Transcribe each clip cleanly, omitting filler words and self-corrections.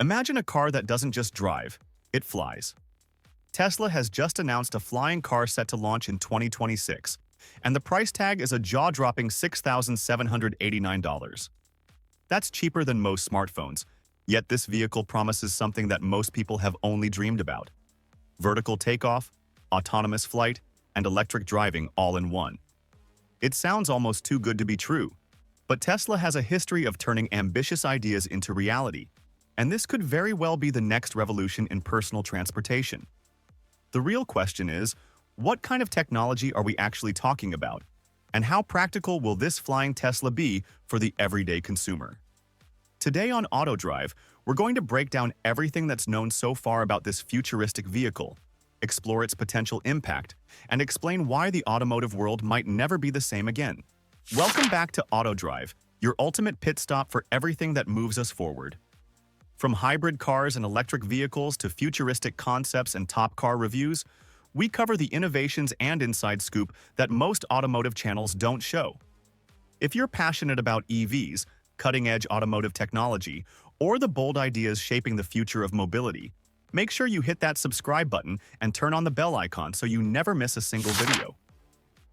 Imagine a car that doesn't just drive, it flies. Tesla has just announced a flying car set to launch in 2026, and the price tag is a jaw-dropping $6,789. That's cheaper than most smartphones, yet this vehicle promises something that most people have only dreamed about: vertical takeoff, autonomous flight, and electric driving all in one. It sounds almost too good to be true, but Tesla has a history of turning ambitious ideas into reality, and this could very well be the next revolution in personal transportation. The real question is, what kind of technology are we actually talking about? And how practical will this flying Tesla be for the everyday consumer? Today on Auto Drive, we're going to break down everything that's known so far about this futuristic vehicle, explore its potential impact, and explain why the automotive world might never be the same again. Welcome back to Auto Drive, your ultimate pit stop for everything that moves us forward. From hybrid cars and electric vehicles to futuristic concepts and top car reviews, we cover the innovations and inside scoop that most automotive channels don't show. If you're passionate about EVs, cutting-edge automotive technology, or the bold ideas shaping the future of mobility, make sure you hit that subscribe button and turn on the bell icon so you never miss a single video.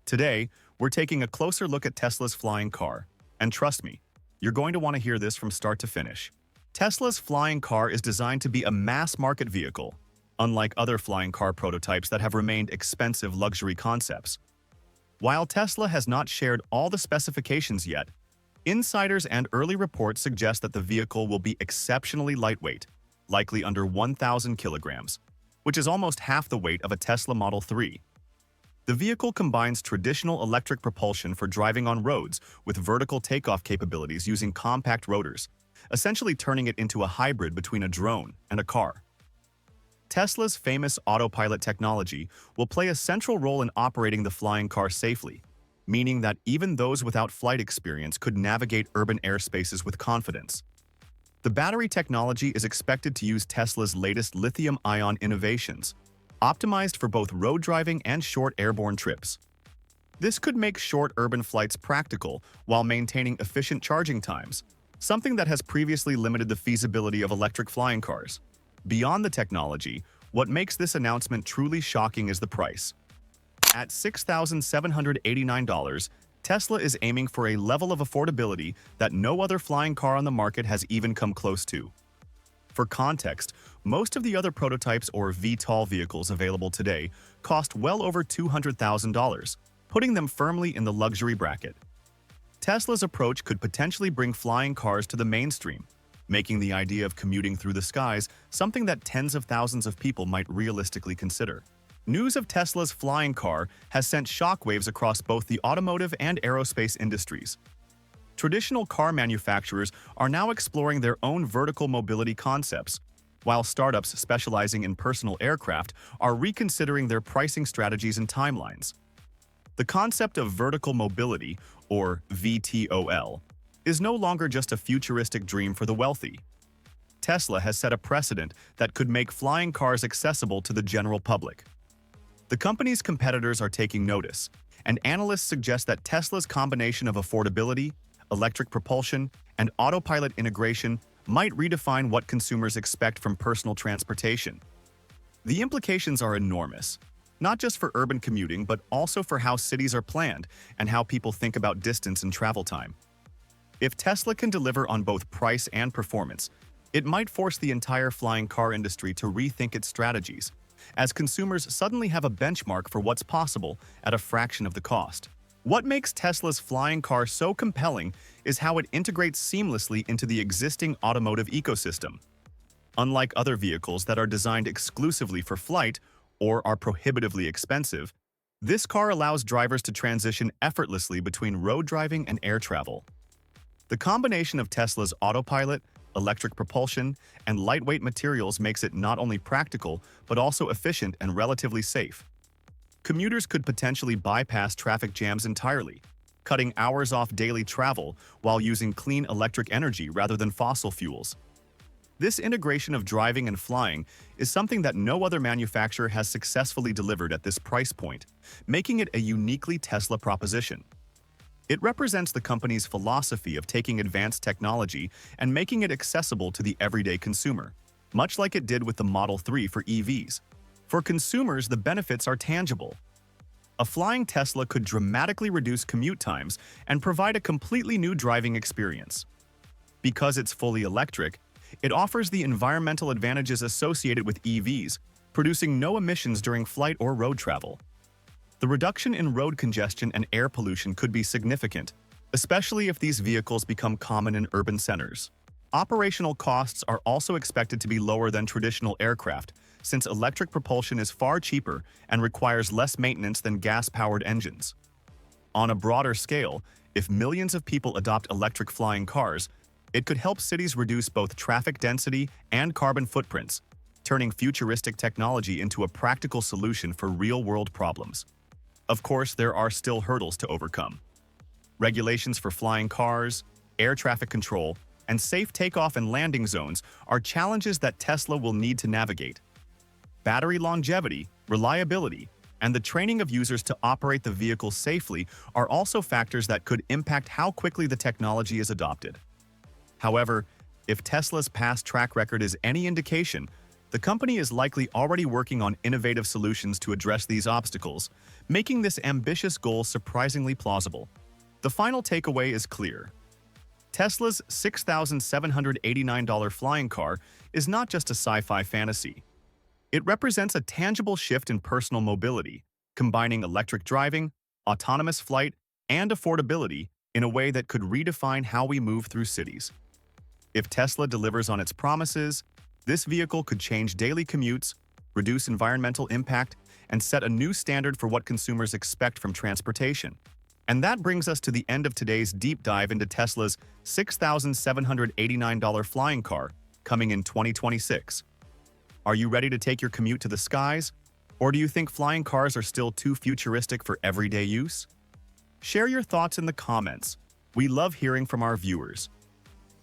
Today, we're taking a closer look at Tesla's flying car, and trust me, you're going to want to hear this from start to finish. Tesla's flying car is designed to be a mass-market vehicle, unlike other flying car prototypes that have remained expensive luxury concepts. While Tesla has not shared all the specifications yet, insiders and early reports suggest that the vehicle will be exceptionally lightweight, likely under 1,000 kilograms, which is almost half the weight of a Tesla Model 3. The vehicle combines traditional electric propulsion for driving on roads with vertical takeoff capabilities using compact rotors, essentially turning it into a hybrid between a drone and a car. Tesla's famous autopilot technology will play a central role in operating the flying car safely, meaning that even those without flight experience could navigate urban airspaces with confidence. The battery technology is expected to use Tesla's latest lithium-ion innovations, optimized for both road driving and short airborne trips. This could make short urban flights practical while maintaining efficient charging times, something that has previously limited the feasibility of electric flying cars. Beyond the technology, what makes this announcement truly shocking is the price. At $6,789, Tesla is aiming for a level of affordability that no other flying car on the market has even come close to. For context, most of the other prototypes or VTOL vehicles available today cost well over $200,000, putting them firmly in the luxury bracket. Tesla's approach could potentially bring flying cars to the mainstream, making the idea of commuting through the skies something that tens of thousands of people might realistically consider. News of Tesla's flying car has sent shockwaves across both the automotive and aerospace industries. Traditional car manufacturers are now exploring their own vertical mobility concepts, while startups specializing in personal aircraft are reconsidering their pricing strategies and timelines. The concept of vertical mobility, or VTOL, is no longer just a futuristic dream for the wealthy. Tesla has set a precedent that could make flying cars accessible to the general public. The company's competitors are taking notice, and analysts suggest that Tesla's combination of affordability, electric propulsion, and autopilot integration might redefine what consumers expect from personal transportation. The implications are enormous, not just for urban commuting but also for how cities are planned and how people think about distance and travel time. If Tesla can deliver on both price and performance, it might force the entire flying car industry to rethink its strategies, as consumers suddenly have a benchmark for what's possible at a fraction of the cost. What makes Tesla's flying car so compelling is how it integrates seamlessly into the existing automotive ecosystem. Unlike other vehicles that are designed exclusively for flight or are prohibitively expensive, this car allows drivers to transition effortlessly between road driving and air travel. The combination of Tesla's autopilot, electric propulsion, and lightweight materials makes it not only practical but also efficient and relatively safe. Commuters could potentially bypass traffic jams entirely, cutting hours off daily travel while using clean electric energy rather than fossil fuels. This integration of driving and flying is something that no other manufacturer has successfully delivered at this price point, making it a uniquely Tesla proposition. It represents the company's philosophy of taking advanced technology and making it accessible to the everyday consumer, much like it did with the Model 3 for EVs. For consumers, the benefits are tangible. A flying Tesla could dramatically reduce commute times and provide a completely new driving experience. Because it's fully electric, it offers the environmental advantages associated with EVs, producing no emissions during flight or road travel. The reduction in road congestion and air pollution could be significant, especially if these vehicles become common in urban centers. Operational costs are also expected to be lower than traditional aircraft, since electric propulsion is far cheaper and requires less maintenance than gas-powered engines. On a broader scale, if millions of people adopt electric flying cars, it could help cities reduce both traffic density and carbon footprints, turning futuristic technology into a practical solution for real-world problems. Of course, there are still hurdles to overcome. Regulations for flying cars, air traffic control, and safe takeoff and landing zones are challenges that Tesla will need to navigate. Battery longevity, reliability, and the training of users to operate the vehicle safely are also factors that could impact how quickly the technology is adopted. However, if Tesla's past track record is any indication, the company is likely already working on innovative solutions to address these obstacles, making this ambitious goal surprisingly plausible. The final takeaway is clear. Tesla's $6,789 flying car is not just a sci-fi fantasy. It represents a tangible shift in personal mobility, combining electric driving, autonomous flight, and affordability in a way that could redefine how we move through cities. If Tesla delivers on its promises, this vehicle could change daily commutes, reduce environmental impact, and set a new standard for what consumers expect from transportation. And that brings us to the end of today's deep dive into Tesla's $6,789 flying car coming in 2026. Are you ready to take your commute to the skies? Or do you think flying cars are still too futuristic for everyday use? Share your thoughts in the comments. We love hearing from our viewers.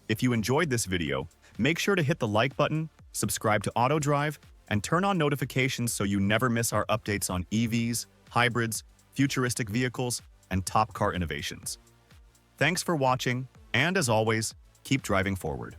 If you enjoyed this video, make sure to hit the like button, subscribe to AutoDrive, and turn on notifications so you never miss our updates on EVs, hybrids, futuristic vehicles, and top car innovations. Thanks for watching, and as always, keep driving forward.